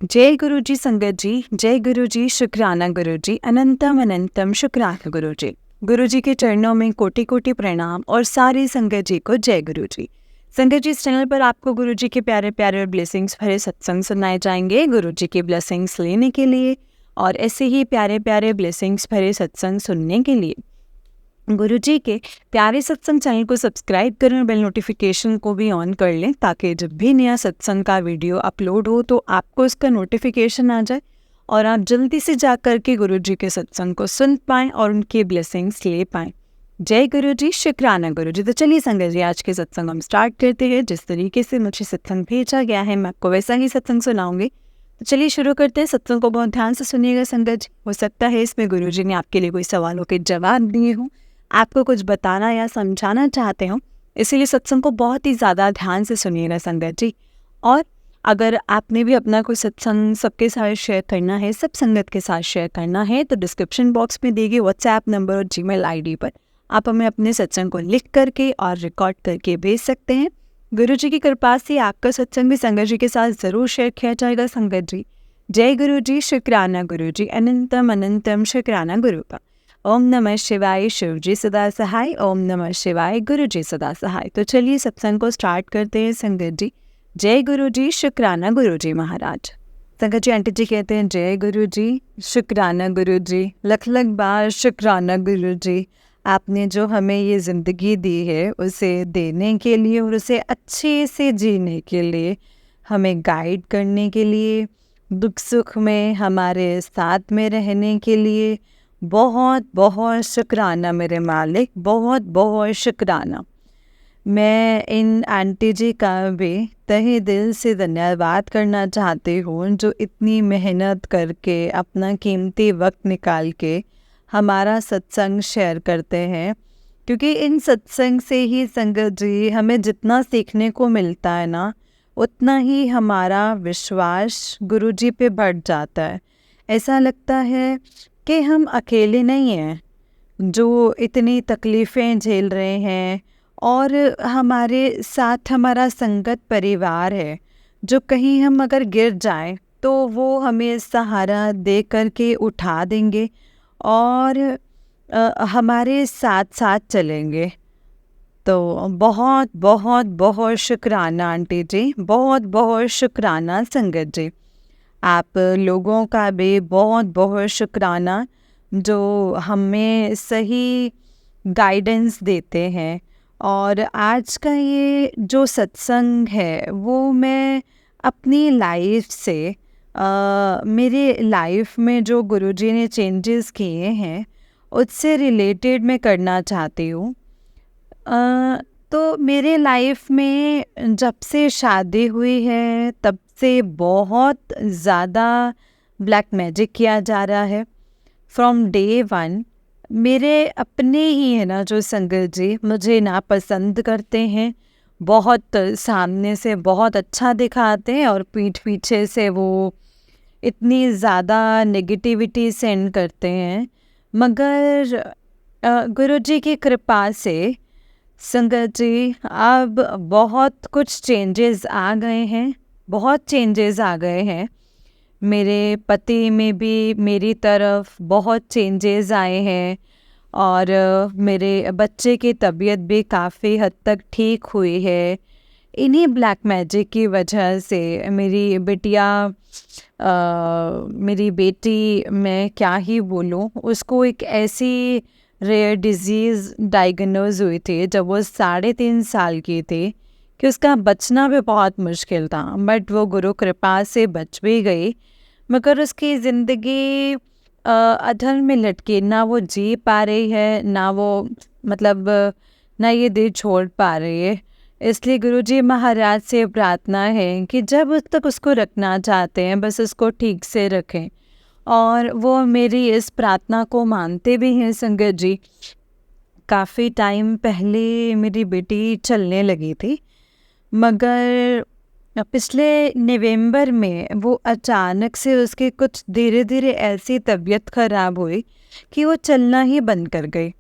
जय गुरु जी संगत जी, जय गुरु जी, शुक्राना गुरु जी, अनंतम अनंतम शुक्राना गुरु जी। गुरु जी के चरणों में कोटि कोटि प्रणाम और सारी संगत जी को जय गुरु जी। संगत जी, इस चैनल पर आपको गुरु जी के प्यारे प्यारे और ब्लेसिंग्स भरे सत्संग सुनाए जाएंगे। गुरु जी की ब्लेसिंग्स लेने के लिए और ऐसे ही प्यारे प्यारे ब्लेसिंग्स भरे सत्संग सुनने के लिए गुरु जी के प्यारे सत्संग चैनल को सब्सक्राइब करें और बेल नोटिफिकेशन को भी ऑन कर लें, ताकि जब भी नया सत्संग का वीडियो अपलोड हो तो आपको इसका नोटिफिकेशन आ जाए और आप जल्दी से जा कर के गुरु जी के सत्संग को सुन पाएँ और उनके ब्लेसिंग्स ले पाएँ। जय गुरु जी, शुक्राना गुरु जी। तो चलिए संगत जी, आज के सत्संग हम स्टार्ट करते हैं। जिस तरीके से मुझे सत्संग भेजा गया है मैं आपको वैसा ही सत्संग सुनाऊंगी। तो चलिए शुरू करते हैं। सत्संग को बहुत ध्यान से सुनिएगा संगत जी। हो सकता है इसमें गुरु जी ने आपके लिए कोई सवालों के जवाब दिए हों, आपको कुछ बताना या समझाना चाहते हो, इसीलिए सत्संग को बहुत ही ज़्यादा ध्यान से सुनिएगा संगत जी। और अगर आपने भी अपना कोई सत्संग सबके साथ शेयर करना है, सब संगत के साथ शेयर करना है, तो डिस्क्रिप्शन बॉक्स में दिए गए व्हाट्सएप नंबर और जीमेल आईडी पर आप हमें अपने सत्संग को लिख करके और रिकॉर्ड करके भेज सकते हैं। गुरु जी की कृपा से आपका सत्संग भी संगत जी के साथ ज़रूर शेयर किया जाएगा संगत जी। जय गुरु जी, शुक्राना गुरु जी, अनंतम अनंतम शुक्राना गुरु का। ओम नमः शिवाय, शिव जी सदा सहाय। ओम नमः शिवाय, गुरु जी सदा सहाय। तो चलिए सत्संग को स्टार्ट करते हैं संगत जी। जय गुरु जी, शुक्राना गुरु जी महाराज। संगत जी, आंटी जी कहते हैं जय गुरु जी, शुक्राना गुरु जी, लख लख बार शुक्राना गुरु जी। आपने जो हमें ये ज़िंदगी दी है उसे देने के लिए और उसे अच्छे से जीने के लिए, हमें गाइड करने के लिए, दुख सुख में हमारे साथ में रहने के लिए बहुत बहुत शुक्राना मेरे मालिक, बहुत बहुत शुक्राना। मैं इन आंटी जी का भी तहे दिल से धन्यवाद करना चाहती हूँ, जो इतनी मेहनत करके अपना कीमती वक्त निकाल के हमारा सत्संग शेयर करते हैं। क्योंकि इन सत्संग से ही संगत जी हमें जितना सीखने को मिलता है ना, उतना ही हमारा विश्वास गुरु जी पे बढ़ जाता है। ऐसा लगता है कि हम अकेले नहीं हैं जो इतनी तकलीफ़ें झेल रहे हैं, और हमारे साथ हमारा संगत परिवार है, जो कहीं हम अगर गिर जाएं तो वो हमें सहारा दे कर के उठा देंगे और हमारे साथ साथ चलेंगे। तो बहुत बहुत बहुत शुक्राना आंटी जी, बहुत बहुत शुक्राना संगत जी। आप लोगों का भी बहुत बहुत शुक्राना, जो हमें सही गाइडेंस देते हैं। और आज का ये जो सत्संग है वो मैं अपनी लाइफ से मेरे लाइफ में जो गुरुजी ने चेंजेस किए हैं उससे रिलेटेड मैं करना चाहती हूँ। तो मेरे लाइफ में जब से शादी हुई है तब से बहुत ज़्यादा ब्लैक मैजिक किया जा रहा है। फ्रॉम डे वन मेरे अपने ही है ना जो संगत जी मुझे नापसंद करते हैं, बहुत सामने से बहुत अच्छा दिखाते हैं और पीठ पीछे से वो इतनी ज़्यादा नेगेटिविटी सेंड करते हैं। मगर गुरुजी की कृपा से संगत जी अब बहुत कुछ चेंजेस आ गए हैं, बहुत चेंजेस आ गए हैं। मेरे पति में भी मेरी तरफ बहुत चेंजेस आए हैं और मेरे बच्चे की तबीयत भी काफ़ी हद तक ठीक हुई है। इन्हीं ब्लैक मैजिक की वजह से मेरी बिटिया मेरी बेटी, मैं क्या ही बोलूँ, उसको एक ऐसी रेयर डिजीज़ डायग्नोज हुई थी जब वो 3.5 साल की थी कि उसका बचना भी बहुत मुश्किल था। बट वो गुरु कृपा से बच भी गई, मगर उसकी ज़िंदगी अधर में लटकी, ना वो जी पा रही है, ना वो मतलब ना ये देह छोड़ पा रही है। इसलिए गुरुजी महाराज से प्रार्थना है कि जब तक उसको रखना चाहते हैं बस उसको ठीक से रखें, और वो मेरी इस प्रार्थना को मानते भी हैं संगत जी। काफ़ी टाइम पहले मेरी बेटी चलने लगी थी, मगर पिछले नवंबर में वो अचानक से उसकी कुछ धीरे धीरे ऐसी तबीयत ख़राब हुई कि वो चलना ही बंद कर गई।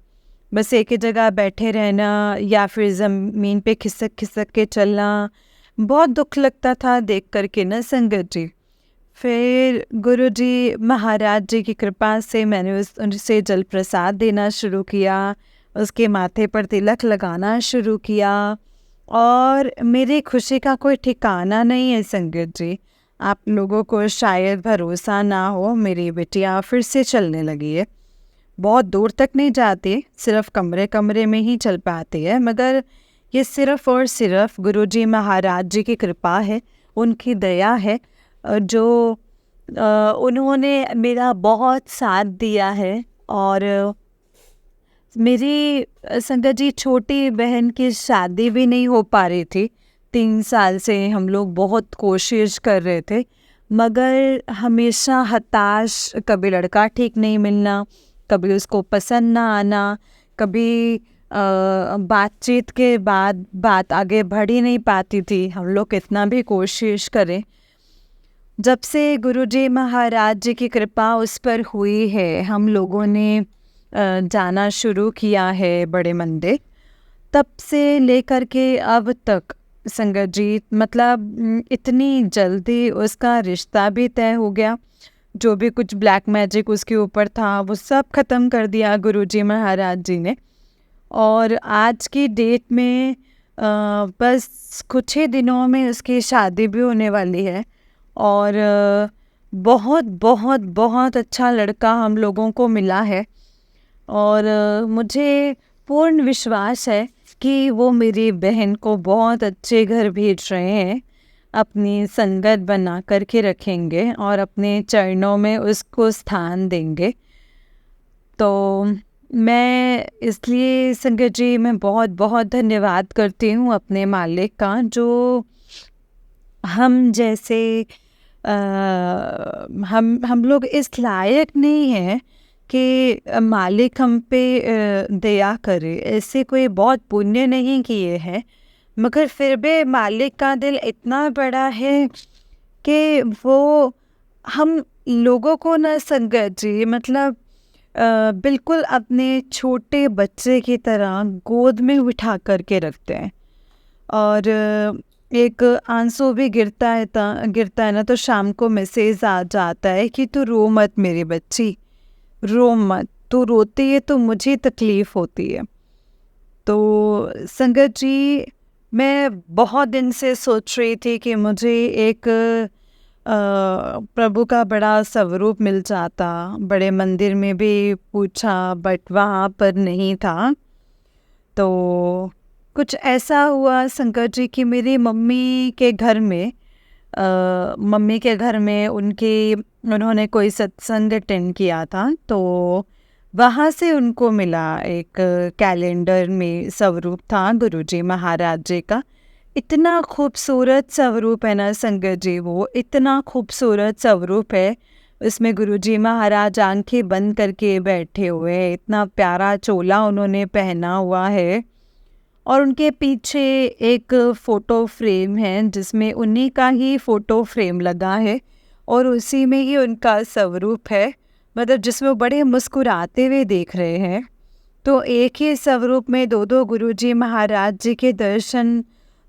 बस एक ही जगह बैठे रहना या फिर ज़मीन पे खिसक खिसक के चलना, बहुत दुख लगता था देख कर के ना संगत जी। फिर गुरुजी महाराज जी की कृपा से मैंने उनसे जल प्रसाद देना शुरू किया, उसके माथे पर तिलक लगाना शुरू किया और मेरी खुशी का कोई ठिकाना नहीं है संगत जी। आप लोगों को शायद भरोसा ना हो, मेरी बिटिया फिर से चलने लगी है। बहुत दूर तक नहीं जाती, सिर्फ कमरे कमरे में ही चल पाती है, मगर ये सिर्फ और सिर्फ गुरुजी महाराज जी की कृपा है, उनकी दया है, जो उन्होंने मेरा बहुत साथ दिया है। और मेरी संगत जी छोटी बहन की शादी भी नहीं हो पा रही थी। 3 साल से हम लोग बहुत कोशिश कर रहे थे, मगर हमेशा हताश, कभी लड़का ठीक नहीं मिलना, कभी उसको पसंद ना आना, कभी बातचीत के बाद बात आगे बढ़ ही नहीं पाती थी, हम लोग कितना भी कोशिश करें। जब से गुरुजी महाराज जी की कृपा उस पर हुई है, हम लोगों ने जाना शुरू किया है बड़े मंदिर, तब से लेकर के अब तक संगत जी, मतलब इतनी जल्दी उसका रिश्ता भी तय हो गया। जो भी कुछ ब्लैक मैजिक उसके ऊपर था वो सब ख़त्म कर दिया गुरुजी महाराज जी ने। और आज की डेट में बस कुछ ही दिनों में उसकी शादी भी होने वाली है। और बहुत बहुत बहुत अच्छा लड़का हम लोगों को मिला है। और मुझे पूर्ण विश्वास है कि वो मेरी बहन को बहुत अच्छे घर भेज रहे हैं, अपनी संगत बना कर के रखेंगे और अपने चरणों में उसको स्थान देंगे। तो मैं इसलिए संगत जी, मैं बहुत बहुत धन्यवाद करती हूँ अपने मालिक का, जो हम जैसे हम लोग इस लायक नहीं हैं कि मालिक हम पे दया करे, ऐसे कोई बहुत पुण्य नहीं किए हैं, मगर फिर भी मालिक का दिल इतना बड़ा है कि वो हम लोगों को ना संगत जी, मतलब बिल्कुल अपने छोटे बच्चे की तरह गोद में बिठा करके रखते हैं। और एक आंसू भी गिरता है ना, तो शाम को मैसेज आ जाता है कि तू रो मत मेरी बच्ची, रो मत, तू रोती है तो मुझे तकलीफ़ होती है। तो संगत जी, मैं बहुत दिन से सोच रही थी कि मुझे एक प्रभु का बड़ा स्वरूप मिल जाता। बड़े मंदिर में भी पूछा, बट वहाँ पर नहीं था। तो कुछ ऐसा हुआ संकट जी कि मेरी मम्मी के घर में उन्होंने कोई सत्संग अटेंड किया था, तो वहाँ से उनको मिला एक कैलेंडर में स्वरूप था गुरुजी महाराज जी का। इतना खूबसूरत स्वरूप है ना संगत जी, वो इतना खूबसूरत स्वरूप है। उसमें गुरुजी महाराज आंखें बंद करके बैठे हुए हैं, इतना प्यारा चोला उन्होंने पहना हुआ है, और उनके पीछे एक फ़ोटो फ्रेम है जिसमें उन्हीं का ही फ़ोटो फ्रेम लगा है और उसी में ही उनका स्वरूप है, मतलब जिसमें वो बड़े मुस्कुराते हुए देख रहे हैं। तो एक ही स्वरूप में दो दो गुरुजी महाराज जी के दर्शन,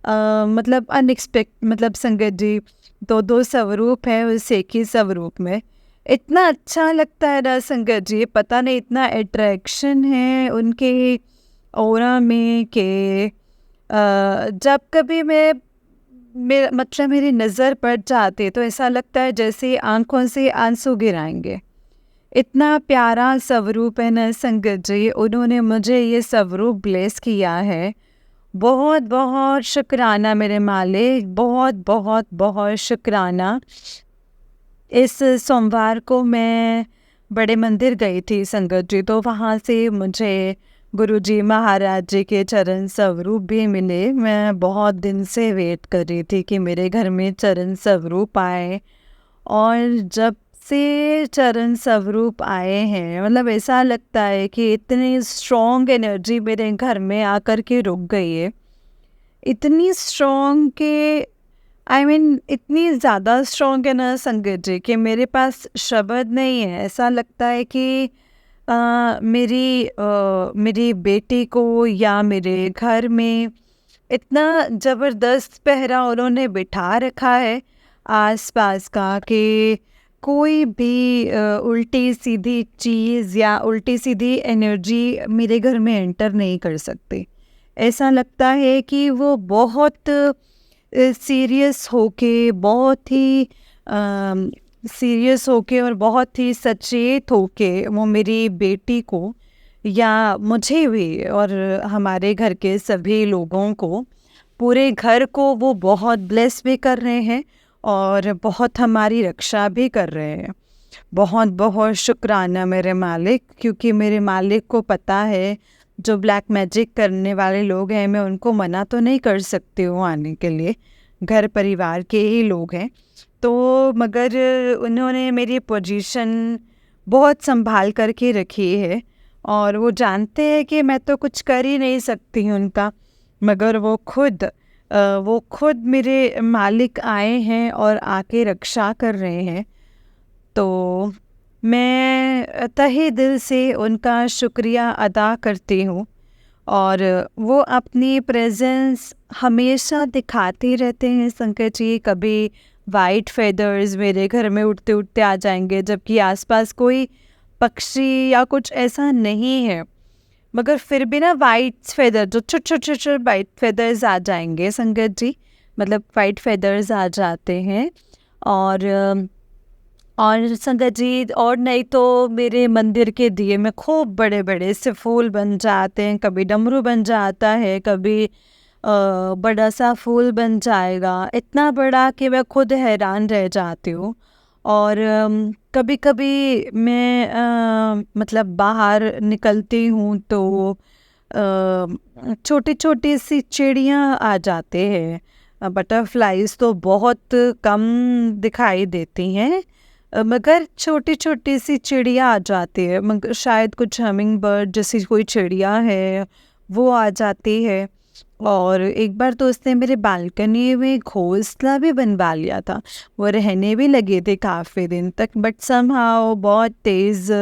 मतलब मतलब संगत जी, दो दो स्वरूप है उस एक ही स्वरूप में। इतना अच्छा लगता है ना संगत जी, पता नहीं इतना अट्रैक्शन है उनके ऑरा में कि जब कभी मतलब मेरी नज़र पड़ जाती तो ऐसा लगता है जैसे आंखों से आंसू गिराएंगे। इतना प्यारा स्वरूप है ना संगत जी, उन्होंने मुझे ये स्वरूप ब्लेस किया है। बहुत बहुत शुक्राना मेरे मालिक, बहुत बहुत बहुत शुक्राना। इस सोमवार को मैं बड़े मंदिर गई थी संगत जी, तो वहाँ से मुझे गुरुजी महाराज जी के चरण स्वरूप भी मिले। मैं बहुत दिन से वेट कर रही थी कि मेरे घर में चरण स्वरूप आए, और जब से चरण स्वरूप आए हैं, मतलब ऐसा लगता है कि इतनी स्ट्रॉन्ग एनर्जी मेरे घर में आकर के रुक गई है। इतनी स्ट्रॉन्ग कि इतनी ज़्यादा स्ट्रॉन्ग है ना संगत जी कि मेरे पास शब्द नहीं है। ऐसा लगता है कि मेरी बेटी को या मेरे घर में इतना ज़बरदस्त पहरा उन्होंने बिठा रखा है। आस-पास का कि कोई भी उल्टी सीधी चीज़ या उल्टी सीधी एनर्जी मेरे घर में एंटर नहीं कर सकती। ऐसा लगता है कि वो बहुत सीरियस होके, बहुत ही सीरियस होके और बहुत ही सचेत होके वो मेरी बेटी को या मुझे भी और हमारे घर के सभी लोगों को, पूरे घर को वो बहुत ब्लेस भी कर रहे हैं और बहुत हमारी रक्षा भी कर रहे हैं। बहुत बहुत शुक्राना मेरे मालिक, क्योंकि मेरे मालिक को पता है जो ब्लैक मैजिक करने वाले लोग हैं, मैं उनको मना तो नहीं कर सकती हूँ आने के लिए, घर परिवार के ही लोग हैं। तो मगर उन्होंने मेरी पोजीशन बहुत संभाल करके रखी है और वो जानते हैं कि मैं तो कुछ कर ही नहीं सकती हूँ उनका, मगर वो खुद मेरे मालिक आए हैं और आके रक्षा कर रहे हैं। तो मैं तहे दिल से उनका शुक्रिया अदा करती हूँ और वो अपनी प्रेजेंस हमेशा दिखाते रहते हैं संकट जी। कभी वाइट फेदर्स मेरे घर में उड़ते उड़ते आ जाएंगे, जबकि आसपास कोई पक्षी या कुछ ऐसा नहीं है, मगर फिर भी ना वाइट फेदर, जो छोटे छोटे छोटे वाइट फेदर्स आ जाएंगे संगत जी, मतलब वाइट फेदर्स आ जाते हैं। और संगत जी, और नहीं तो मेरे मंदिर के दिए में खूब बड़े बड़े से फूल बन जाते हैं। कभी डमरू बन जाता है, कभी बड़ा सा फूल बन जाएगा, इतना बड़ा कि मैं खुद हैरान रह जाती हूँ। और कभी कभी मैं मतलब बाहर निकलती हूँ तो छोटी छोटी सी चिड़ियाँ आ जाते हैं। बटरफ्लाइज तो बहुत कम दिखाई देती हैं, मगर छोटी छोटी सी चिड़िया आ जाती है। मगर शायद कुछ हमिंग बर्ड जैसी कोई चिड़िया है वो आ जाती है। और एक बार तो उसने मेरे बालकनी में घोंसला भी बनवा लिया था, वो रहने भी लगे थे काफ़ी दिन तक, बट समहाउ बहुत तेज़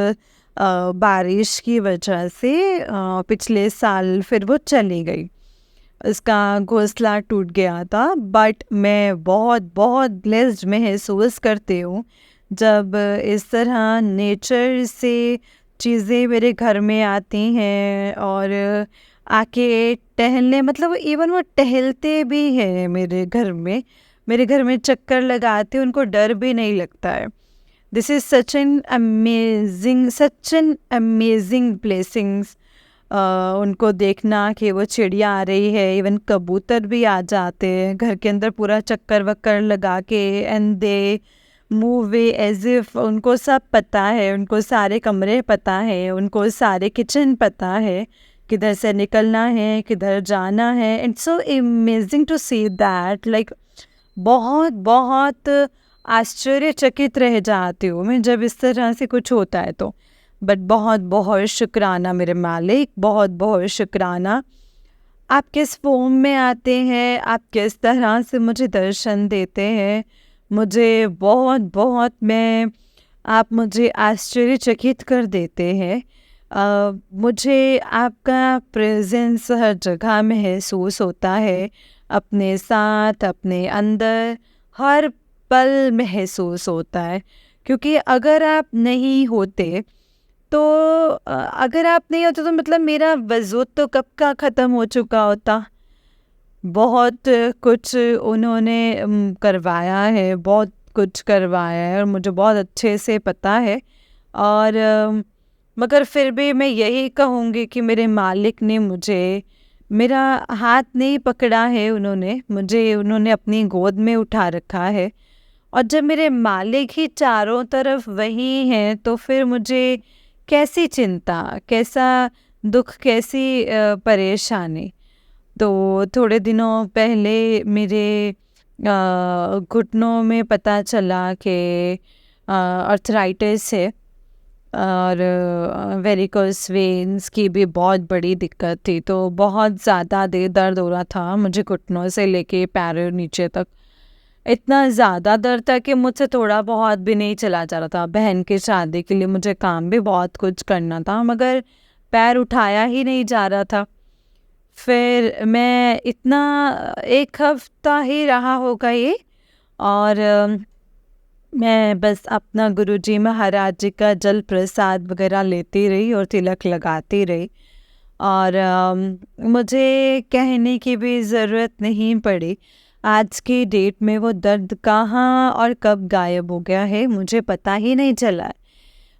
बारिश की वजह से पिछले साल फिर वो चली गई, उसका घोंसला टूट गया था। बट मैं बहुत बहुत ब्लेस्ड महसूस करती हूँ जब इस तरह नेचर से चीज़ें मेरे घर में आती हैं और आके टहलने, मतलब इवन वो टहलते भी हैं मेरे घर में चक्कर लगाते, उनको डर भी नहीं लगता है। This is such an amazing blessings उनको देखना कि वो चिड़िया आ रही है। इवन कबूतर भी आ जाते हैं घर के अंदर पूरा चक्कर वक्कर लगा के, and they move way as if उनको सब पता है, उनको सारे कमरे पता है, उनको सारे किचन पता है, किधर से निकलना है, किधर जाना है। It's so amazing to see that, like बहुत बहुत आश्चर्यचकित रह जाती हूँ मैं जब इस तरह से कुछ होता है तो। बट बहुत बहुत शुक्राना मेरे मालिक, बहुत बहुत शुक्राना। आप किस फॉर्म में आते हैं, आप किस तरह से मुझे दर्शन देते हैं, मुझे बहुत बहुत आप मुझे आश्चर्यचकित कर देते हैं। मुझे आपका प्रेजेंस हर जगह महसूस होता है, अपने साथ, अपने अंदर, हर पल महसूस होता है। क्योंकि अगर आप नहीं होते तो तो मतलब मेरा वजूद तो कब का ख़त्म हो चुका होता। बहुत कुछ उन्होंने करवाया है, बहुत कुछ करवाया है और मुझे बहुत अच्छे से पता है। और मगर फिर भी मैं यही कहूँगी कि मेरे मालिक ने मुझे, मेरा हाथ नहीं पकड़ा है, उन्होंने अपनी गोद में उठा रखा है। और जब मेरे मालिक ही चारों तरफ वही हैं तो फिर मुझे कैसी चिंता, कैसा दुख, कैसी परेशानी। तो थोड़े दिनों पहले मेरे घुटनों में पता चला कि अर्थराइटिस है और वेरिकोस वेन्स की भी बहुत बड़ी दिक्कत थी। तो बहुत ज़्यादा देर दर्द हो रहा था मुझे घुटनों से लेके पैरों नीचे तक, इतना ज़्यादा दर्द था कि मुझसे थोड़ा बहुत भी नहीं चला जा रहा था। बहन की शादी के लिए मुझे काम भी बहुत कुछ करना था, मगर पैर उठाया ही नहीं जा रहा था। फिर मैं इतना 1 हफ्ता ही रहा होगा ये, और मैं बस अपना गुरुजी महाराज जी का जल प्रसाद वगैरह लेती रही और तिलक लगाती रही। और मुझे कहने की भी ज़रूरत नहीं पड़ी, आज की डेट में वो दर्द कहाँ और कब गायब हो गया है मुझे पता ही नहीं चला।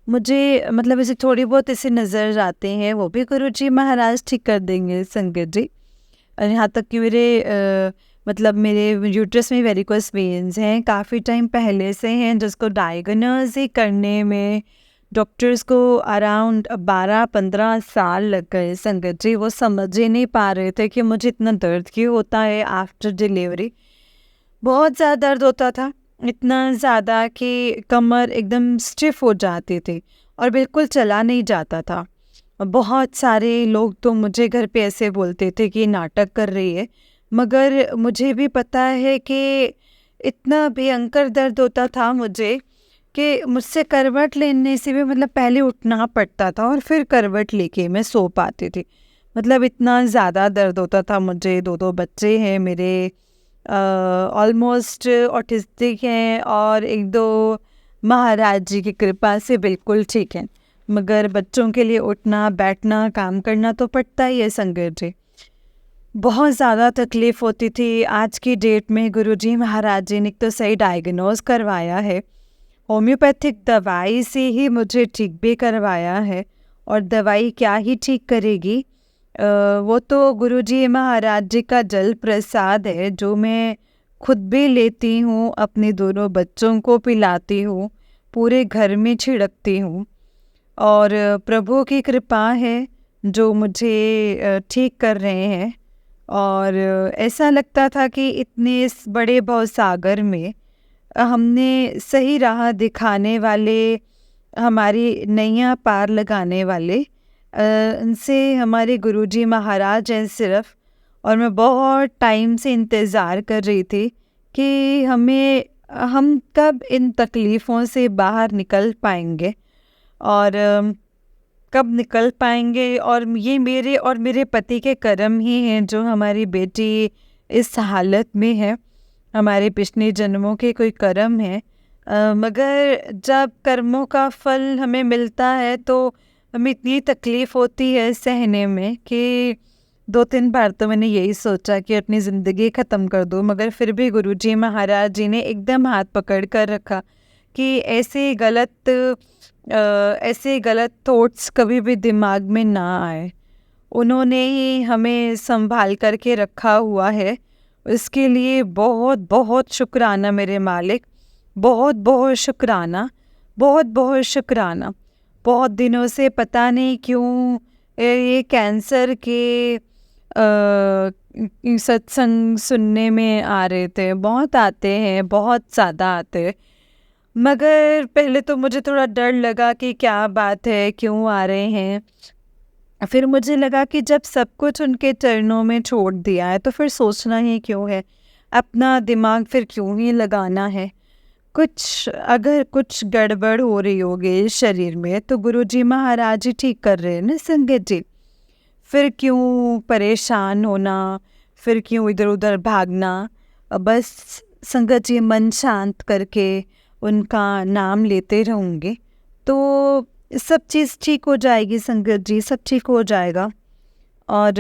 मुझे मतलब ऐसे थोड़ी बहुत ऐसे नज़र आते हैं, वो भी गुरुजी महाराज ठीक कर देंगे संगत जी। और यहाँ तक कि मतलब मेरे यूट्रस में वेरिकोस वेन्स हैं, काफ़ी टाइम पहले से हैं, जिसको डायग्नोज ही करने में डॉक्टर्स को अराउंड 12-15 साल लग गए संगत जी। वो समझ ही नहीं पा रहे थे कि मुझे इतना दर्द क्यों होता है आफ्टर डिलीवरी। बहुत ज़्यादा दर्द होता था, इतना ज़्यादा कि कमर एकदम स्टिफ हो जाती थी और बिल्कुल चला नहीं जाता था। बहुत सारे लोग तो मुझे घर पे ऐसे बोलते थे कि नाटक कर रही है, मगर मुझे भी पता है कि इतना भयंकर दर्द होता था मुझे कि मुझसे करवट लेने से भी मतलब पहले उठना पड़ता था और फिर करवट लेके मैं सो पाती थी। मतलब इतना ज़्यादा दर्द होता था मुझे। 2 बच्चे हैं मेरे, ऑलमोस्ट ऑटिस्टिक हैं और 1-2 महाराज जी की कृपा से बिल्कुल ठीक हैं, मगर बच्चों के लिए उठना बैठना काम करना तो पड़ता ही है संगत जी। बहुत ज़्यादा तकलीफ़ होती थी। आज की डेट में गुरुजी महाराज जी ने तो सही डायग्नोज करवाया है, होम्योपैथिक दवाई से ही मुझे ठीक भी करवाया है। और दवाई क्या ही ठीक करेगी, वो तो गुरुजी महाराज जी का जल प्रसाद है, जो मैं खुद भी लेती हूँ, अपने दोनों बच्चों को पिलाती हूँ, पूरे घर में छिड़कती हूँ। और प्रभु की कृपा है जो मुझे ठीक कर रहे हैं। और ऐसा लगता था कि इतने इस बड़े भवसागर में हमने सही राह दिखाने वाले, हमारी नैया पार लगाने वाले उनसे हमारे गुरुजी महाराज हैं सिर्फ। और मैं बहुत टाइम से इंतज़ार कर रही थी कि हम कब इन तकलीफ़ों से बाहर निकल पाएंगे और कब निकल पाएंगे। और ये मेरे और मेरे पति के कर्म ही हैं जो हमारी बेटी इस हालत में है, हमारे पिछले जन्मों के कोई कर्म हैं। मगर जब कर्मों का फल हमें मिलता है तो हमें इतनी तकलीफ़ होती है सहने में कि 2-3 बार तो मैंने यही सोचा कि अपनी ज़िंदगी ख़त्म कर दूँ, मगर फिर भी गुरुजी महाराज जी ने एकदम हाथ पकड़ कर रखा कि ऐसे गलत थॉट्स कभी भी दिमाग में ना आए। उन्होंने ही हमें संभाल करके रखा हुआ है, इसके लिए बहुत बहुत शुक्राना मेरे मालिक, बहुत बहुत शुक्राना, बहुत बहुत शुक्राना। बहुत दिनों से पता नहीं क्यों ये कैंसर के सत्संग सुनने में आ रहे थे, बहुत आते हैं, बहुत ज़्यादा आते हैं। मगर पहले तो मुझे थोड़ा डर लगा कि क्या बात है, क्यों आ रहे हैं। फिर मुझे लगा कि जब सब कुछ उनके चरणों में छोड़ दिया है तो फिर सोचना ही क्यों है, अपना दिमाग फिर क्यों ही लगाना है। अगर कुछ गड़बड़ हो रही होगी इस शरीर में तो गुरुजी महाराज ही ठीक कर रहे हैं ना संगत जी। फिर क्यों परेशान होना, फिर क्यों इधर उधर भागना। बस संगत जी मन शांत करके उनका नाम लेते रहूँगे तो सब चीज़ ठीक हो जाएगी संगत जी, सब ठीक हो जाएगा। और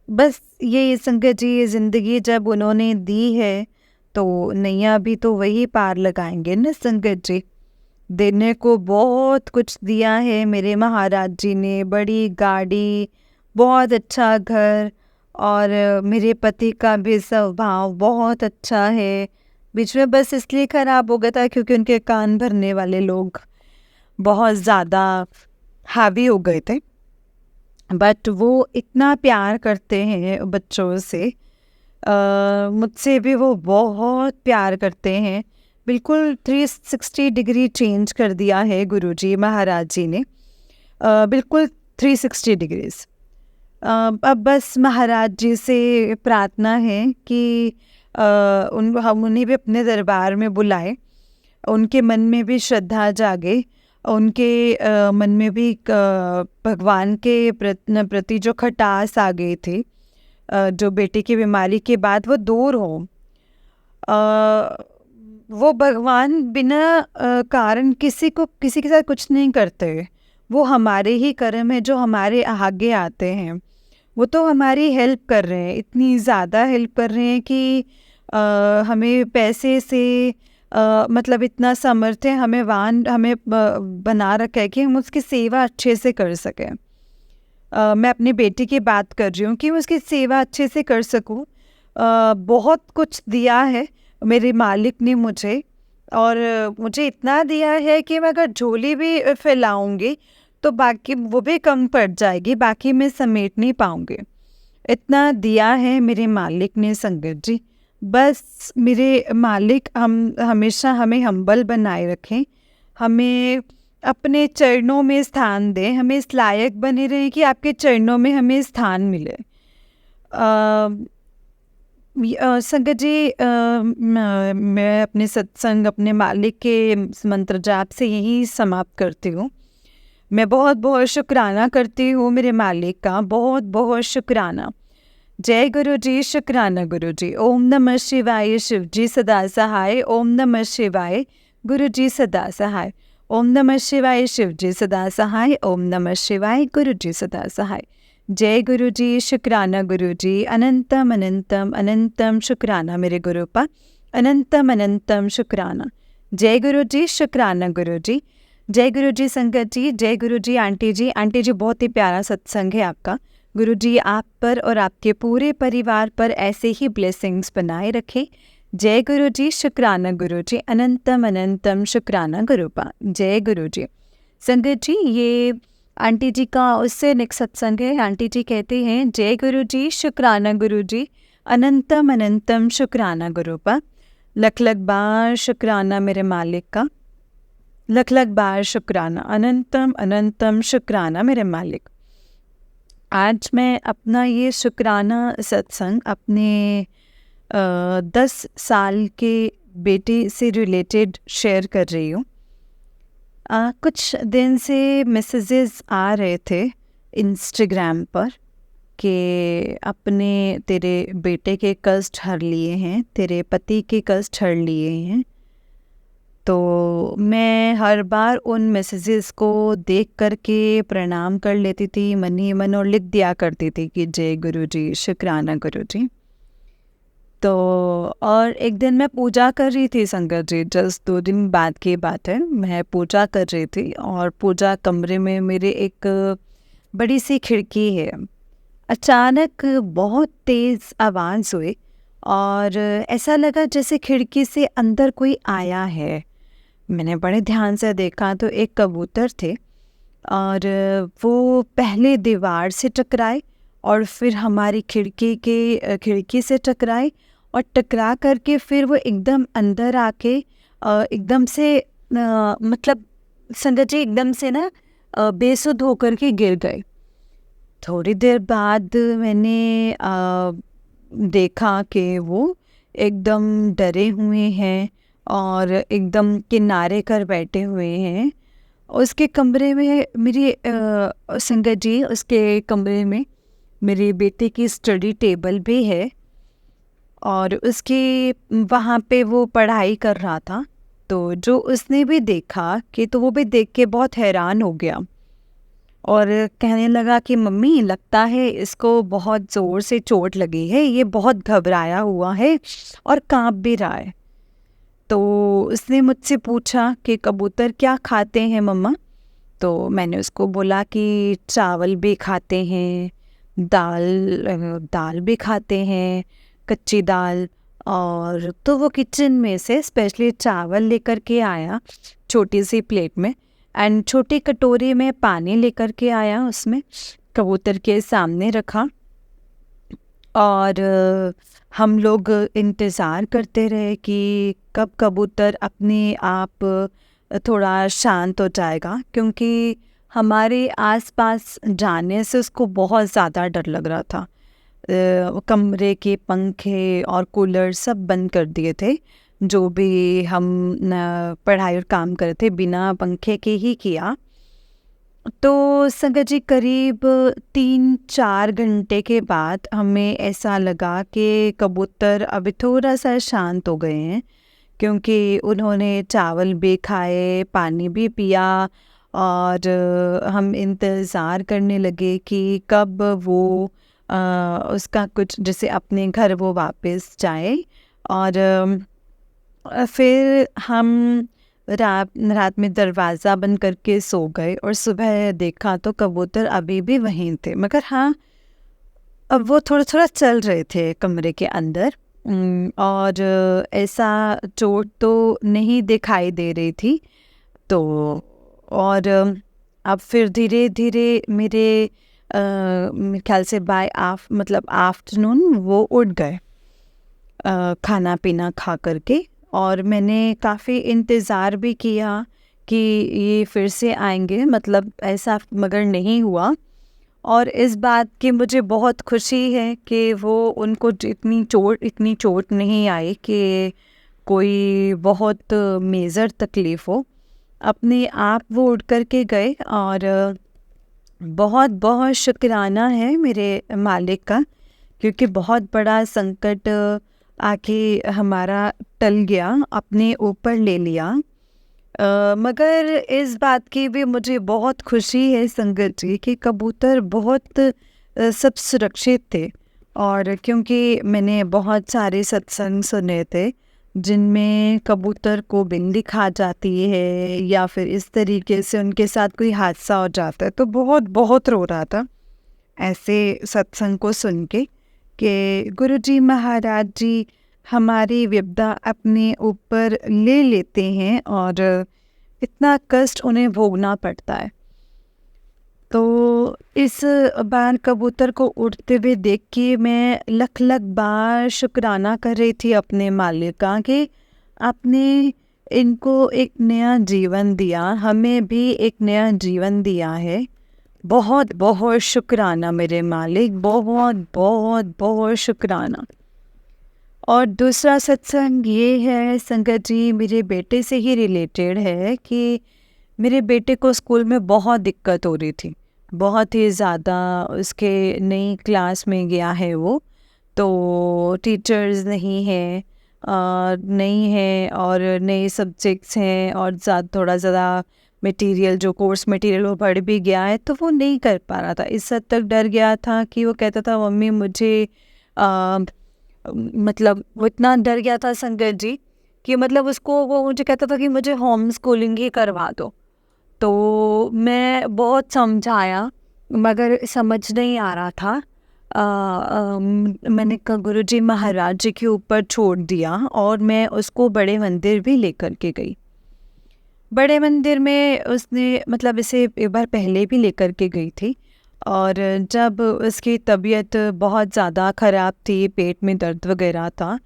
बस ये संगत जी, ये ज़िंदगी जब उन्होंने दी है तो नैया भी तो वही पार लगाएंगे ना संगत जी। देने को बहुत कुछ दिया है मेरे महाराज जी ने, बड़ी गाड़ी, बहुत अच्छा घर, और मेरे पति का भी स्वभाव बहुत अच्छा है। बीच में बस इसलिए ख़राब हो गया था क्योंकि उनके कान भरने वाले लोग बहुत ज़्यादा हावी हो गए थे। बट वो इतना प्यार करते हैं बच्चों से, मुझसे भी वो बहुत प्यार करते हैं। बिल्कुल 360 डिग्री चेंज कर दिया है गुरुजी महाराज जी ने, बिल्कुल 360 डिग्रीज़। अब बस महाराज जी से प्रार्थना है कि हम उन्हें भी अपने दरबार में बुलाएं, उनके मन में भी श्रद्धा जागे, उनके मन में भी भगवान के प्रति जो खटास आ गई थी, जो बेटे की बीमारी के बाद वो दूर हो। वो भगवान बिना कारण किसी के साथ कुछ नहीं करते। वो हमारे ही कर्म है जो हमारे आगे आते हैं। वो तो हमारी हेल्प कर रहे हैं, इतनी ज़्यादा हेल्प कर रहे हैं कि हमें पैसे से मतलब इतना सामर्थ्य हमें बना रखा है कि हम उसकी सेवा अच्छे से कर सकें। मैं अपनी बेटी की बात कर रही हूँ कि मैं उसकी सेवा अच्छे से कर सकूँ। बहुत कुछ दिया है मेरे मालिक ने मुझे, और मुझे इतना दिया है कि मैं अगर झोली भी फैलाऊंगी तो बाकी वो भी कम पड़ जाएगी, बाकी मैं समेट नहीं पाऊंगी। इतना दिया है मेरे मालिक ने संगत जी। बस मेरे मालिक हम हमेशा हमें हम्बल बनाए रखें, हमें अपने चरणों में स्थान दें, हमें इस लायक बने रहें कि आपके चरणों में हमें स्थान मिले। संगत जी, मैं अपने सत्संग अपने मालिक के मंत्र जाप से यही समाप्त करती हूँ। मैं बहुत बहुत शुक्राना करती हूँ मेरे मालिक का, बहुत बहुत शुक्राना। जय गुरु जी, शुक्राना गुरु जी। ओम नमः शिवाय, शिव जी सदा सहाय। ओम नमः शिवाय, गुरु जी सदा सहाय। ओम नमः शिवाय, शिव जी सदा सहाय। ओम नमः शिवाय, गुरु जी सदा सहाय। जय गुरु जी, शुक्राना गुरु जी। अनंतम अनंतम अनंतम शुक्राना मेरे गुरु पा, अनंतम अनंतम शुक्राना। जय गुरु जी, शुक्राना गुरु जी। जय गुरु जी संगत जी, जय गुरु जी आंटी जी। आंटी जी, बहुत ही प्यारा सत्संग है आपका। गुरु जी आप पर और आपके पूरे परिवार पर ऐसे ही ब्लेसिंग्स बनाए रखे। जय गुरु जी, शुक्राना गुरु जी। अनंतम अनंतम शुक्राना गुरु पा। जय गुरु जी संगत जी। ये आंटी जी का उससे नेक्स्ट सत्संग है। आंटी जी कहते हैं, जय गुरु जी, शुक्राना गुरु जी। अनंतम अनंतम शुक्राना गुरु पा। लख लख बार शुक्राना मेरे मालिक का, लख लख बार शुक्राना। अनंतम अनंतम शुक्राना मेरे मालिक। आज मैं अपना ये शुक्राना सत्संग अपने 10 साल के बेटे से रिलेटेड शेयर कर रही हूँ। कुछ दिन से मैसेजेस आ रहे थे इंस्टाग्राम पर कि अपने तेरे बेटे के कष्ट हर लिए हैं, तेरे पति के कष्ट हर लिए हैं। तो मैं हर बार उन मैसेजेस को देख कर के प्रणाम कर लेती थी मन ही मन, और लिख दिया करती थी कि जय गुरु जी, शुक्राना गुरु जी। तो और एक दिन मैं पूजा कर रही थी संगत जी, जस्ट 2 दिन बाद की बात है। मैं पूजा कर रही थी और पूजा कमरे में मेरे एक बड़ी सी खिड़की है। अचानक बहुत तेज़ आवाज़ हुई और ऐसा लगा जैसे खिड़की से अंदर कोई आया है। मैंने बड़े ध्यान से देखा तो एक कबूतर थे, और वो पहले दीवार से टकराए और फिर हमारी खिड़की से टकराए, और टकरा करके फिर वो एकदम अंदर आके एकदम से मतलब संगत जी एकदम से ना बेसुध होकर के गिर गए। थोड़ी देर बाद मैंने देखा कि वो एकदम डरे हुए हैं और एकदम किनारे कर बैठे हुए हैं। उसके कमरे में मेरी संगत जी, उसके कमरे में मेरे बेटे की स्टडी टेबल भी है, और उसके वहाँ पे वो पढ़ाई कर रहा था। तो जो उसने भी देखा कि तो वो भी देख के बहुत हैरान हो गया और कहने लगा कि मम्मी, लगता है इसको बहुत ज़ोर से चोट लगी है, ये बहुत घबराया हुआ है और काँप भी रहा है। तो उसने मुझसे पूछा कि कबूतर क्या खाते हैं मम्मा? तो मैंने उसको बोला कि चावल भी खाते हैं, दाल भी खाते हैं, कच्ची दाल। और तो वो किचन में से स्पेशली चावल लेकर के आया छोटी सी प्लेट में, एंड छोटी कटोरी में पानी लेकर के आया, उसमें कबूतर के सामने रखा। और हम लोग इंतज़ार करते रहे कि कब कबूतर अपने आप थोड़ा शांत हो जाएगा, क्योंकि हमारे आसपास जाने से उसको बहुत ज़्यादा डर लग रहा था। कमरे के पंखे और कूलर सब बंद कर दिए थे, जो भी हम पढ़ाई और काम कर रहे थे बिना पंखे के ही किया। तो संगत जी करीब 3-4 घंटे के बाद हमें ऐसा लगा कि कबूतर अभी थोड़ा सा शांत हो गए हैं, क्योंकि उन्होंने चावल भी खाए, पानी भी पिया और हम इंतज़ार करने लगे कि कब वो उसका कुछ जैसे अपने घर वो वापस जाए। और फिर हम रात रात में दरवाज़ा बंद करके सो गए और सुबह देखा तो कबूतर अभी भी वहीं थे, मगर हाँ, अब वो थोड़ा-थोड़ा चल रहे थे कमरे के अंदर। और ऐसा चोट तो नहीं दिखाई दे रही थी। तो और अब फिर धीरे-धीरे मेरे मेरे ख़्याल से बाय आफ्टरनून वो उठ गए खाना-पीना खा कर के। और मैंने काफ़ी इंतज़ार भी किया कि ये फिर से आएँगे, मतलब ऐसा मगर नहीं हुआ। और इस बात की मुझे बहुत खुशी है कि वो उनको इतनी चोट नहीं आई कि कोई बहुत मेजर तकलीफ़ हो। अपने आप वो उठ कर के गए और बहुत बहुत शुक्राना है मेरे मालिक का, क्योंकि बहुत बड़ा संकट आके हमारा टल गया, अपने ऊपर ले लिया। मगर इस बात की भी मुझे बहुत खुशी है संगत जी कि कबूतर बहुत सब सुरक्षित थे। और क्योंकि मैंने बहुत सारे सत्संग सुने थे जिनमें कबूतर को बिल्ली खा जाती है या फिर इस तरीके से उनके साथ कोई हादसा हो जाता है, तो बहुत बहुत रो रहा था ऐसे सत्संग को सुन के कि गुरुजी महाराज जी हमारी विपदा अपने ऊपर ले लेते हैं और इतना कष्ट उन्हें भोगना पड़ता है। तो इस बार कबूतर को उड़ते हुए देख के मैं लख लख बार शुक्राना कर रही थी अपने मालिक का कि आपने इनको एक नया जीवन दिया, हमें भी एक नया जीवन दिया है। बहुत बहुत शुक्राना मेरे मालिक, बहुत बहुत बहुत शुक्राना। और दूसरा सत्संग ये है संगत जी, मेरे बेटे से ही रिलेटेड है कि मेरे बेटे को स्कूल में बहुत दिक्कत हो रही थी, बहुत ही ज़्यादा। उसके नई क्लास में गया है वो, तो टीचर्स नहीं है और नए सब्जेक्ट्स हैं और थोड़ा ज़्यादा मटेरियल, जो कोर्स मटेरियल वो बढ़ भी गया है, तो वो नहीं कर पा रहा था। इस हद तक डर गया था कि वो कहता था मम्मी मुझे मतलब वो इतना डर गया था संगत जी कि मतलब वो मुझे कहता था कि मुझे होम स्कूलिंग ही करवा दो। तो मैं बहुत समझाया मगर समझ नहीं आ रहा था। मैंने गुरुजी महाराज जी के ऊपर छोड़ दिया और मैं उसको बड़े मंदिर भी लेकर के गई। बड़े मंदिर में उसने मतलब इसे एक बार पहले भी लेकर के गई थी। और जब उसकी तबीयत बहुत ज़्यादा ख़राब थी, पेट में दर्द वगैरह था,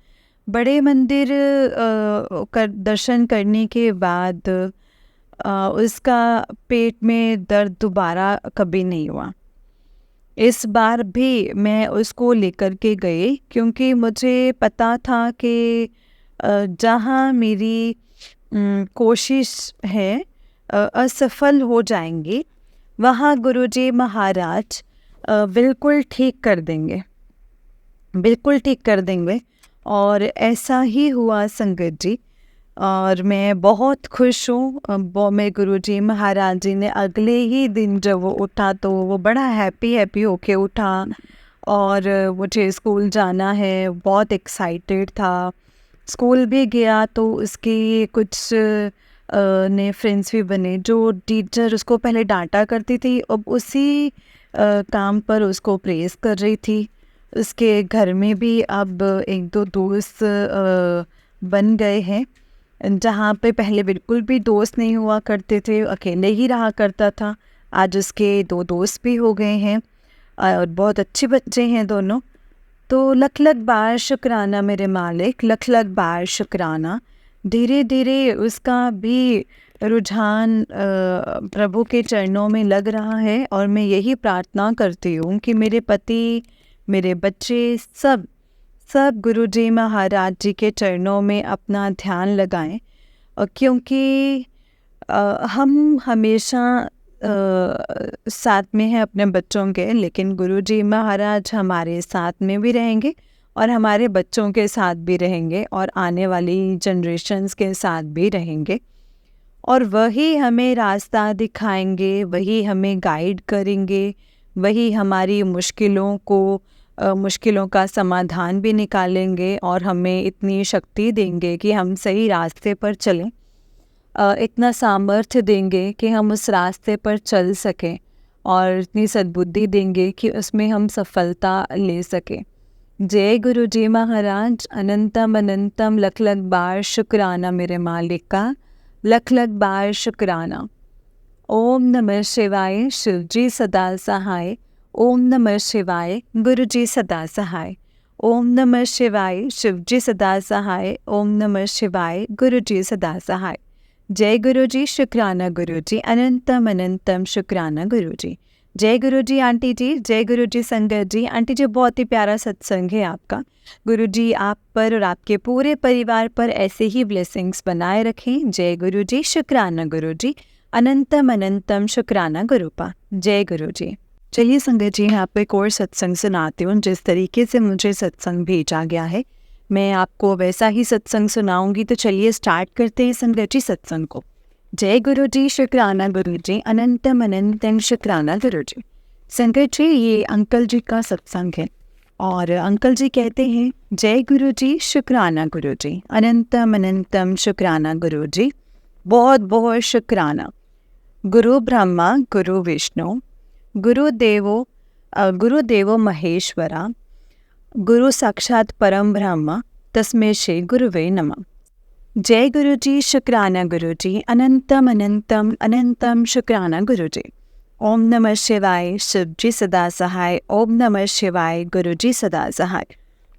बड़े मंदिर दर्शन करने के बाद उसका पेट में दर्द दोबारा कभी नहीं हुआ। इस बार भी मैं उसको लेकर के गई क्योंकि मुझे पता था कि जहाँ मेरी कोशिश है असफल हो जाएंगी, वहाँ गुरुजी महाराज बिल्कुल ठीक कर देंगे, बिल्कुल ठीक कर देंगे। और ऐसा ही हुआ संगत जी। और मैं बहुत खुश हूँ। मैं गुरुजी महाराज जी ने अगले ही दिन जब वो उठा तो वो बड़ा हैप्पी होके उठा और मुझे स्कूल जाना है, बहुत एक्साइटेड था। स्कूल भी गया तो उसके कुछ नए फ्रेंड्स भी बने। जो टीचर उसको पहले डांटा करती थी, अब उसी काम पर उसको प्रेज़ कर रही थी। उसके घर में भी अब एक दो दोस्त बन गए हैं, जहाँ पे पहले बिल्कुल भी दोस्त नहीं हुआ करते थे, अकेले ही रहा करता था। आज उसके दो दोस्त भी हो गए हैं और बहुत अच्छे बच्चे हैं दोनों। तो लख लख बार शुक्राना मेरे मालिक, लख लख बार शुक्राना। धीरे धीरे उसका भी रुझान प्रभु के चरणों में लग रहा है और मैं यही प्रार्थना करती हूँ कि मेरे पति, मेरे बच्चे सब गुरुजी महाराज जी के चरणों में अपना ध्यान लगाएं। और क्योंकि हम हमेशा साथ में हैं अपने बच्चों के, लेकिन गुरुजी महाराज हमारे साथ में भी रहेंगे और हमारे बच्चों के साथ भी रहेंगे और आने वाली जनरेशन्स के साथ भी रहेंगे, और वही हमें रास्ता दिखाएंगे, वही हमें गाइड करेंगे, वही हमारी मुश्किलों का समाधान भी निकालेंगे और हमें इतनी शक्ति देंगे कि हम सही रास्ते पर चलें, इतना सामर्थ्य देंगे कि हम उस रास्ते पर चल सकें, और इतनी सद्बुद्धि देंगे कि उसमें हम सफलता ले सकें। जय गुरु जी महाराज, अनंतम अनंतम लख लख बार शुक्राना मेरे मालिक का, लख लख बार शुक्राना। ओम नमः शिवाय, शिव जी सदा सहाय। ओम नमः शिवाय, गुरु जी सदा सहाय। ओम नमः शिवाय, शिव जी सदा सहाय। ओम नमः शिवाय, गुरु जी सदा सहाय। जय गुरु जी, शुक्राना गुरु जी, अनंतम अनंतम शुक्राना गुरु जी। जय गुरु जी आंटी जी, जय गुरु जी संगत जी। आंटी जी बहुत ही प्यारा सत्संग है आपका। गुरु जी आप पर और आपके पूरे परिवार पर ऐसे ही ब्लेसिंग्स बनाए रखें। जय गुरु जी, शुक्राना गुरु जी, अनंतम अनंतम शुक्राना गुरुपा। जय गुरु जी। चलिए संगत जी, मैं आपको एक और सत्संग सुनाती हूँ। जिस तरीके से मुझे सत्संग भेजा गया है मैं आपको वैसा ही सत्संग सुनाऊंगी। तो चलिए स्टार्ट करते हैं संगत जी सत्संग को। जय गुरु जी, शुक्राना गुरु जी, अनंतम अनंतम शुक्राना गुरु जी। संगत जी ये अंकल जी का सत्संग है और अंकल जी कहते हैं, जय गुरु जी, शुक्राना गुरु जी, अनंतम अनंतम शुक्राना गुरु जी, बहुत बहुत शुक्राना। गुरु ब्रह्मा गुरु विष्णु गुरुदेवो महेश्वरा, गुरु साक्षात परम ब्रह्म, तस्मै श्री गुरुवे नमः। जय गुरु जी, शुक्राना गुरु जी, अनंतम अनंतम अनंतम शुक्राना गुरु जी। ओम नमः शिवाय, शिव जी सदा सहाय। ओम नमः शिवाय, गुरु जी सदा सहाय।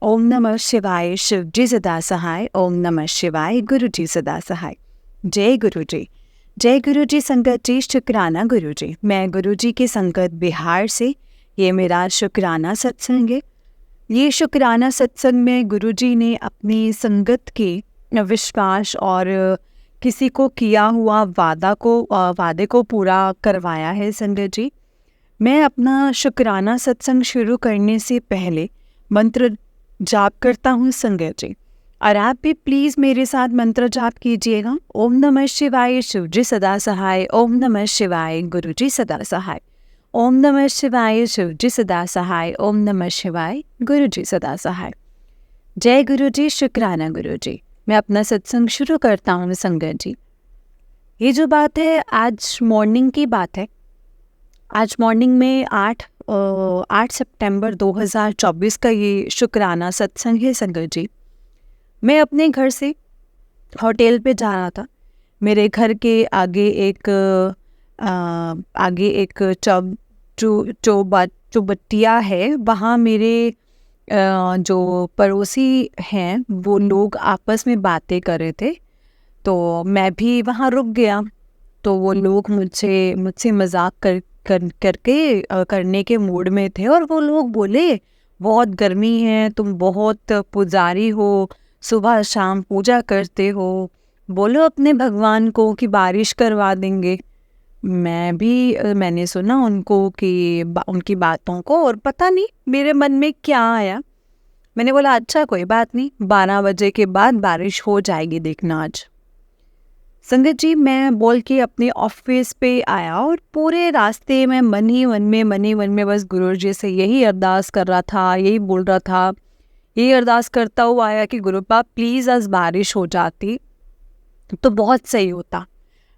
ओम नमः शिवाय, शिव जी सदा सहाय। ओम नमः शिवाय, गुरु जी सदा सहाय। जय गुरु जी, जय गुरु जी संगत जी, शुक्राना गुरु जी। मैं गुरु जी की संगत बिहार से, ये मेरा शुक्राना सत्संग है। ये शुक्राना सत्संग में गुरु जी ने अपनी संगत के विश्वास और किसी को किया हुआ वादे को पूरा करवाया है। संगत जी, मैं अपना शुक्राना सत्संग शुरू करने से पहले मंत्र जाप करता हूँ संगत जी, और आप भी प्लीज़ मेरे साथ मंत्र जाप कीजिएगा। ओम नमः शिवाय, शिव जी सदा सहाय। ओम नमः शिवाय, गुरु जी सदा सहाय। ओम नमः शिवाय, शिव जी सदा सहाय। ओम नमः शिवाय, गुरु जी सदा सहाय। जय गुरु जी, शुक्राना गुरु जी। मैं अपना सत्संग शुरू करता हूँ संगत जी। ये जो बात है आज मॉर्निंग की बात है। आज मॉर्निंग में 8 सितंबर 2024 का ये शुक्राना सत्संग है संगत जी। मैं अपने घर से होटल पे जा रहा था। मेरे घर के आगे एक चौबटिया है। वहाँ मेरे जो पड़ोसी हैं वो लोग आपस में बातें कर रहे थे, तो मैं भी वहाँ रुक गया। तो वो लोग मुझसे मजाक करने के मूड में थे, और वो लोग बोले, बहुत गर्मी है, तुम बहुत पुजारी हो, सुबह शाम पूजा करते हो, बोलो अपने भगवान को कि बारिश करवा देंगे। मैंने सुना उनकी बातों को, और पता नहीं मेरे मन में क्या आया। मैंने बोला अच्छा कोई बात नहीं, 12 बजे के बाद बारिश हो जाएगी, देखना आज। संगत जी मैं बोल के अपने ऑफिस पे आया, और पूरे रास्ते में मन ही मन में बस गुरु जी से यही अरदास कर रहा था, यही बोल रहा था, यही अरदास करता हुआ आया कि गुरु पाप प्लीज़ आज बारिश हो जाती तो बहुत सही होता,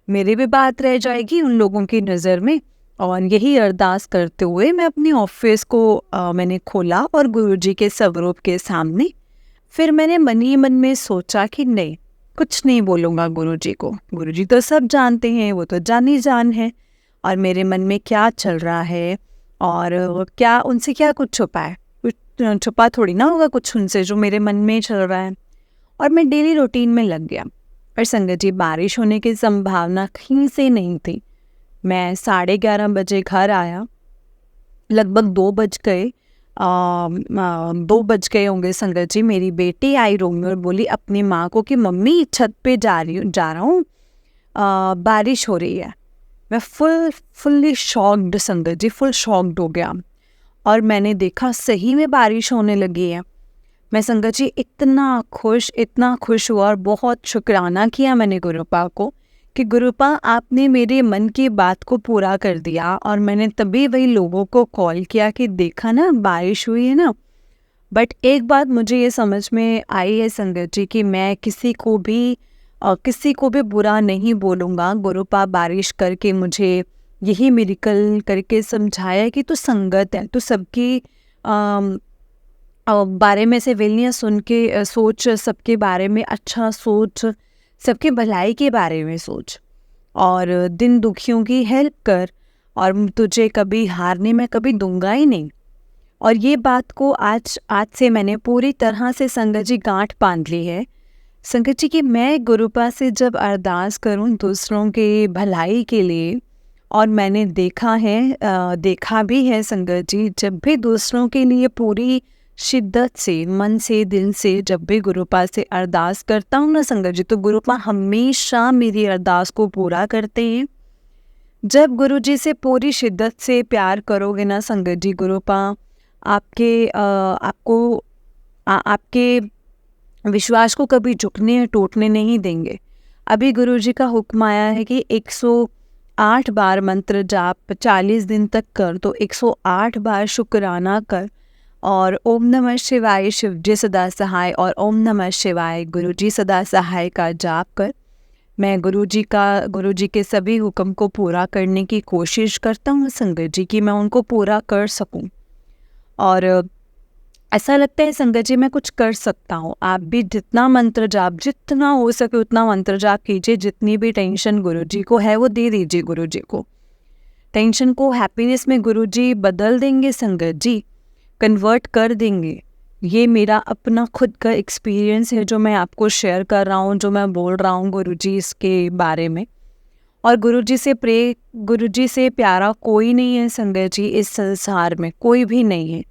मेरी भी बात रह जाएगी उन लोगों की नज़र में। और यही अरदास करते हुए मैं अपनी ऑफिस को मैंने खोला, और गुरुजी के स्वरूप के सामने फिर मैंने मन ही मन में सोचा कि नहीं, कुछ नहीं बोलूँगा गुरुजी को। गुरुजी तो सब जानते हैं, वो तो जानी जान है, और मेरे मन में क्या चल रहा है और क्या उनसे क्या कुछ छुपा है, कुछ छुपा थोड़ी ना होगा कुछ उनसे जो मेरे मन में चल रहा है। और मैं डेली रूटीन में लग गया। पर संगत जी बारिश होने की संभावना कहीं से नहीं थी। मैं 11:30 बजे घर आया, लगभग 2 बज गए, 2 बज गए होंगे संगत जी। मेरी बेटी आई रूम में और बोली अपनी माँ को कि मम्मी छत पे जा रहा हूँ, बारिश हो रही है। मैं फुल्ली शॉक्ड संगत जी, फुल शॉक्ड हो गया, और मैंने देखा सही में बारिश होने लगी है। मैं संगत जी इतना खुश हुआ और बहुत शुक्राना किया मैंने गुरुपा को कि गुरुपा आपने मेरे मन की बात को पूरा कर दिया। और मैंने तभी वही लोगों को कॉल किया कि देखा ना बारिश हुई है ना। बट एक बात मुझे ये समझ में आई है संगत जी कि मैं किसी को भी बुरा नहीं बोलूँगा। गुरुपा बारिश करके मुझे यही मिरेकल करके समझाया कि तू संगत है, तू सबकी बारे में से वेलियाँ सुन के सोच, सबके बारे में अच्छा सोच, सबके भलाई के बारे में सोच और दिन दुखियों की हेल्प कर और तुझे कभी हारने में कभी दूंगा ही नहीं। और ये बात को आज से मैंने पूरी तरह से संगत जी गांठ बांध ली है संगत जी कि मैं गुरुपा से जब अरदास करूं दूसरों के भलाई के लिए, और मैंने देखा भी है संगत जी, जब भी दूसरों के लिए पूरी शिद्दत से, मन से, दिल से जब भी गुरुपा से अरदास करता हूँ ना संगत जी, तो गुरुपा हमेशा मेरी अरदास को पूरा करते हैं। जब गुरु जी से पूरी शिद्दत से प्यार करोगे ना संगत जी, गुरुपा आपके विश्वास को कभी झुकने या टूटने नहीं देंगे। अभी गुरु जी का हुक्म आया है कि 108 बार मंत्र जाप 40 दिन तक कर, तो 108 बार शुक्राना कर और ओम नमः शिवाय शिव जी सदा सहाय और ओम नमः शिवाय गुरु जी सदा सहाय का जाप कर। मैं गुरु जी के सभी हुक्म को पूरा करने की कोशिश करता हूँ संगत जी कि मैं उनको पूरा कर सकूँ। और ऐसा लगता है संगत जी मैं कुछ कर सकता हूँ। आप भी जितना मंत्र जाप, जितना हो सके उतना मंत्र जाप कीजिए। जितनी भी टेंशन गुरु जी को है वो दे दीजिए गुरु जी को। टेंशन को हैप्पीनेस में गुरु जी बदल देंगे संगत जी, कन्वर्ट कर देंगे। ये मेरा अपना खुद का एक्सपीरियंस है जो मैं आपको शेयर कर रहा हूँ, जो मैं बोल रहा हूँ गुरु जी इसके बारे में। और गुरु जी से प्यारा कोई नहीं है संगत जी, इस संसार में कोई भी नहीं है।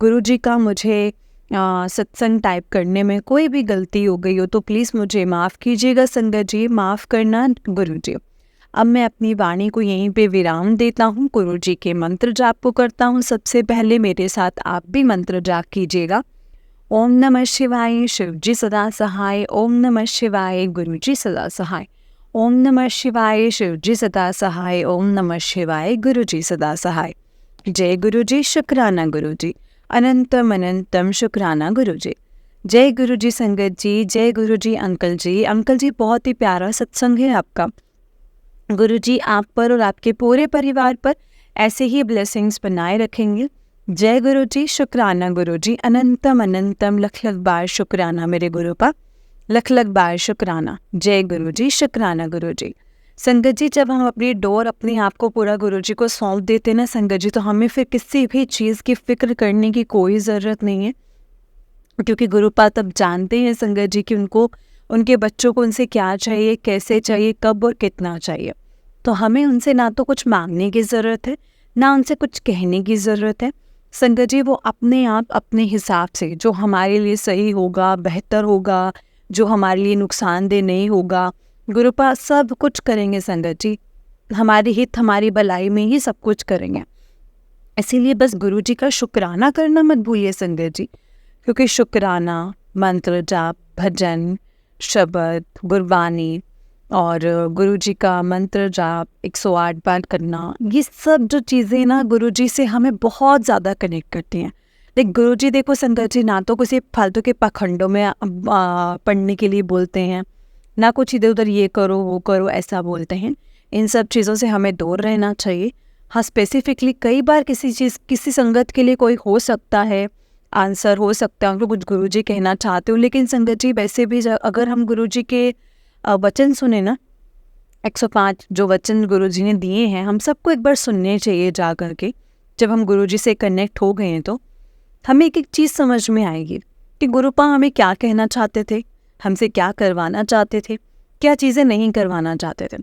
गुरु जी का मुझे सत्संग टाइप करने में कोई भी गलती हो गई हो तो प्लीज़ मुझे माफ़ कीजिएगा संगत जी, माफ़ करना गुरु जी। अब मैं अपनी वाणी को यहीं पे विराम देता हूँ, गुरु जी के मंत्र जाप को करता हूँ। सबसे पहले मेरे साथ आप भी मंत्र जाप कीजिएगा। ओम नमः शिवाय शिव जी सदा सहाय, ओम नमः शिवाय गुरु जी सदा सहाय, ओम नमः शिवाय शिव जी सदा सहाय, ओम नमः शिवाय गुरु जी सदा सहाय। जय गुरु जी, शुक्राना गुरु जी, अनंतम अनंतम शुक्राना गुरु जी। जय गुरु जी संगत जी, जय गुरु जी अंकल जी। अंकल जी बहुत ही प्यारा सत्संग है आपका। गुरु जी आप पर और आपके पूरे परिवार पर ऐसे ही ब्लेसिंग्स बनाए रखेंगे। जय गुरु जी, शुक्राना गुरु जी, अनंतम अनंतम लख लख बार शुक्राना मेरे गुरु पा, लख लख बार शुक्राना। जय गुरु जी, शुक्राना गुरु जी। संगत जी जब हम अपनी डोर अपने आप को पूरा गुरु जी को सौंप देते ना संगत जी, तो हमें फिर किसी भी चीज़ की फिक्र करने की कोई ज़रूरत नहीं है, क्योंकि गुरुपा तब जानते हैं संगत जी कि उनके बच्चों को उनसे क्या चाहिए, कैसे चाहिए, कब और कितना चाहिए। तो हमें उनसे ना तो कुछ मांगने की ज़रूरत है, ना उनसे कुछ कहने की ज़रूरत है संगत जी। वो अपने आप अपने हिसाब से जो हमारे लिए सही होगा, बेहतर होगा, जो हमारे लिए नुकसानदेह नहीं होगा, गुरुपा सब कुछ करेंगे संगत जी। हमारे हित, हमारी भलाई में ही सब कुछ करेंगे। इसीलिए बस गुरु जी का शुक्राना करना मत भूलिए संगत जी, क्योंकि शुक्राना, मंत्र जाप, भजन, शब्द, गुरबानी और गुरु जी का मंत्र जाप 108 बार करना, ये सब जो चीज़ें ना गुरु जी से हमें बहुत ज़्यादा कनेक्ट करती हैं। लेकिन गुरु जी देखो संगत जी, ना तो किसी फालतू के पाखंडों में पढ़ने के लिए बोलते हैं, ना कुछ इधर उधर ये करो वो करो ऐसा बोलते हैं। इन सब चीज़ों से हमें दूर रहना चाहिए। हाँ, स्पेसिफिकली कई बार किसी संगत के लिए कोई हो सकता है, आंसर हो सकता है, उनको कुछ गुरु जी कहना चाहते हो। लेकिन संगत जी वैसे भी अगर हम गुरु जी के वचन सुने ना, 105 जो वचन गुरु जी ने दिए हैं, हम सबको एक बार सुनने चाहिए जा कर के। जब हम गुरु जी से कनेक्ट हो गए हैं तो हमें एक एक चीज़ समझ में आएगी कि गुरुपा हमें क्या कहना चाहते थे, हमसे क्या करवाना चाहते थे, क्या चीज़ें नहीं करवाना चाहते थे।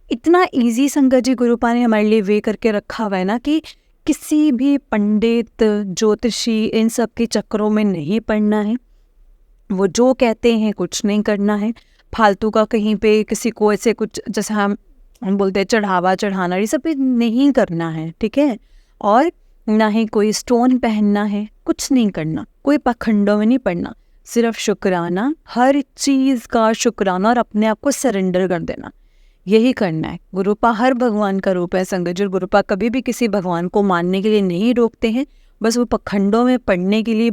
इतना इजी संगत जी गुरुपा ने हमारे लिए वे करके रखा हुआ है ना कि किसी भी पंडित, ज्योतिषी, इन सब के चक्करों में नहीं पड़ना है। वो जो कहते हैं कुछ नहीं करना है। फालतू का कहीं पे किसी को ऐसे कुछ, जैसे हम बोलते हैं चढ़ावा चढ़ाना, ये सब भी नहीं करना है, ठीक है। और ना ही कोई स्टोन पहनना है, कुछ नहीं करना। कोई पखंडों में नहीं पड़ना, सिर्फ शुक्राना, हर चीज़ का शुक्राना और अपने आप को सरेंडर कर देना, यही करना है। गुरुपा हर भगवान का रूप है संगत जी। गुरुपा कभी भी किसी भगवान को मानने के लिए नहीं रोकते हैं, बस वो पखंडों में पढ़ने के लिए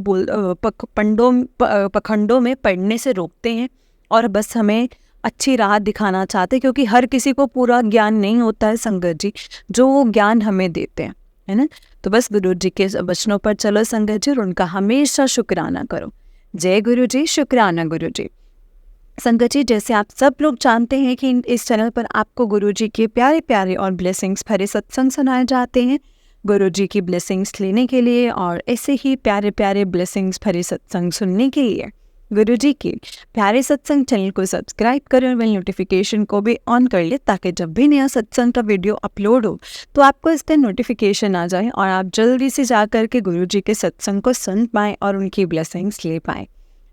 पखंडों में पढ़ने से रोकते हैं और बस हमें अच्छी राह दिखाना चाहते हैं, क्योंकि हर किसी को पूरा ज्ञान नहीं होता है संगत जी, जो वो ज्ञान हमें देते हैं, है ना। तो बस गुरु जी के वचनों पर चलो संगत जी और उनका हमेशा शुक्राना करो। जय गुरु जी, शुक्राना गुरु जी। संगत जी, जैसे आप सब लोग जानते हैं कि इस चैनल पर आपको गुरु जी के प्यारे प्यारे और ब्लेसिंग्स भरे सत्संग सुनाए जाते हैं। गुरु जी की ब्लेसिंग्स लेने के लिए और ऐसे ही प्यारे प्यारे ब्लेसिंग्स भरे सत्संग सुनने के लिए गुरु जी के प्यारे सत्संग चैनल को सब्सक्राइब करें और बेल नोटिफिकेशन को भी ऑन कर ले, ताकि जब भी नया सत्संग का वीडियो अपलोड हो तो आपको इसका नोटिफिकेशन आ जाए और आप जल्दी से जा कर के गुरु जी के सत्संग को सुन पाएँ और उनकी ब्लेसिंग्स ले पाएँ।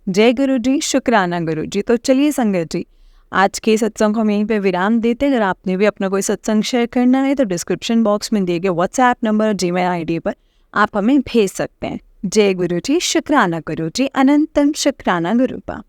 जय गुरु जी, शुक्राना गुरु जी। तो चलिए संगत जी, आज के सत्संग को हम यहीं पे विराम देते हैं। अगर आपने भी अपना कोई सत्संग शेयर करना है तो डिस्क्रिप्शन बॉक्स में दिए गए व्हाट्सएप नंबर और जीमेल आईडी पर आप हमें भेज सकते हैं। जय गुरु जी, शुक्राना गुरु जी, अनंतम शुक्राना गुरुपा।